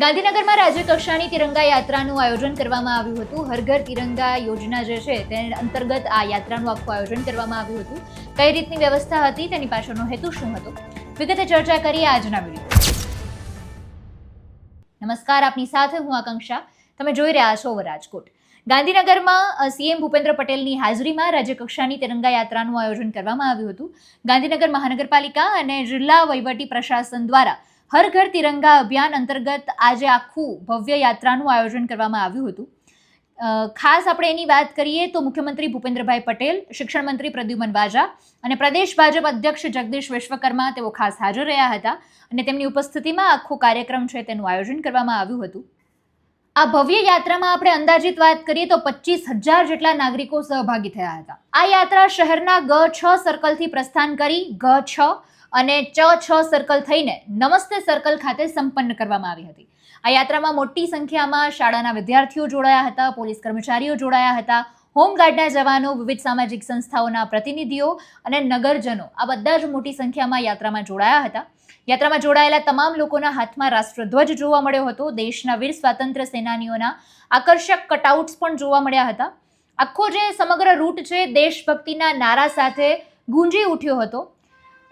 ગાંધીનગરમાં રાજ્ય કક્ષાની તિરંગા યાત્રાનું આયોજન કરવામાં આવ્યું હતું. હર ઘર તિરંગા યોજના જે છે તે અંતર્ગત આ યાત્રાનું આખું આયોજન કરવામાં આવ્યું હતું. કઈ રીતની વ્યવસ્થા હતી, તેની પાછળનો હેતુ શું હતો, વિગતે ચર્ચા કરીએ આજના વિડીયો. નમસ્કાર, આપની સાથે હું આકાંક્ષા. તમે જોઈ રહ્યા છો રાજકોટ. ગાંધીનગરમાં સીએમ ભૂપેન્દ્ર પટેલની હાજરીમાં રાજ્ય કક્ષાની તિરંગા યાત્રાનું આયોજન કરવામાં આવ્યું હતું. ગાંધીનગર મહાનગરપાલિકા અને જિલ્લા વહીવટી પ્રશાસન દ્વારા હર ઘર તિરંગા અભિયાન અંતર્ગત આજે આખું ભવ્ય યાત્રાનું આયોજન કરવામાં આવ્યું હતું. ખાસ આપણે એની વાત કરીએ તો મુખ્યમંત્રી ભૂપેન્દ્રભાઈ પટેલ, શિક્ષણ મંત્રી પ્રદ્યુમન વાજા અને પ્રદેશ ભાજપ અધ્યક્ષ જગદીશ વિશ્વકર્મા તેઓ ખાસ હાજર રહ્યા હતા અને તેમની ઉપસ્થિતિમાં આખો કાર્યક્રમ છે તેનું આયોજન કરવામાં આવ્યું હતું. આ ભવ્ય યાત્રામાં આપણે અંદાજિત વાત કરીએ તો 25,000 જેટલા નાગરિકો સહભાગી થયા હતા. આ યાત્રા શહેરના G6 સર્કલથી પ્રસ્થાન કરી G6 અને Ch6 સર્કલ થઈને નમસ્તે સર્કલ ખાતે સંપન્ન કરવામાં આવી હતી. આ યાત્રામાં મોટી સંખ્યામાં શાળાના વિદ્યાર્થીઓ જોડાયા હતા, પોલીસ કર્મચારીઓ જોડાયા હતા, હોમગાર્ડના જવાનો, વિવિધ સામાજિક સંસ્થાઓના પ્રતિનિધિઓ અને નગરજનો આ બધા જ મોટી સંખ્યામાં યાત્રામાં જોડાયા હતા. યાત્રામાં જોડાયેલા તમામ લોકોના હાથમાં રાષ્ટ્રધ્વજ જોવા મળ્યો હતો. દેશના વીર સ્વાતંત્ર્ય સેનાનીઓના આકર્ષક કટઆઉટ્સ પણ જોવા મળ્યા હતા. આખો જે સમગ્ર રૂટ છે દેશભક્તિના નારા સાથે ગુંજી ઉઠ્યો હતો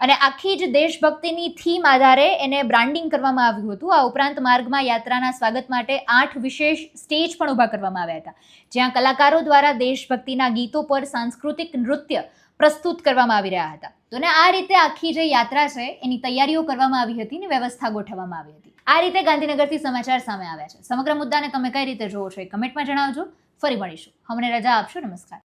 અને આખી જ દેશભક્તિની થીમ આધારે એને બ્રાન્ડિંગ કરવામાં આવ્યું હતું. આ ઉપરાંત માર્ગમાં યાત્રાના સ્વાગત માટે 8 વિશેષ સ્ટેજ પણ ઊભા કરવામાં આવ્યા હતા, જ્યાં કલાકારો દ્વારા દેશભક્તિના ગીતો પર સાંસ્કૃતિક નૃત્ય પ્રસ્તુત કરવામાં આવી રહ્યા હતા. તો ને આ રીતે આખી જે યાત્રા છે એની તૈયારીઓ કરવામાં આવી હતી ને વ્યવસ્થા ગોઠવવામાં આવી હતી. આ રીતે ગાંધીનગરથી સમાચાર સામે આવ્યા છે. સમગ્ર મુદ્દાને તમે કઈ રીતે જોવો છો એ કમેન્ટમાં જણાવજો. ફરી મળીશું. અમને રજા આપશો. નમસ્કાર.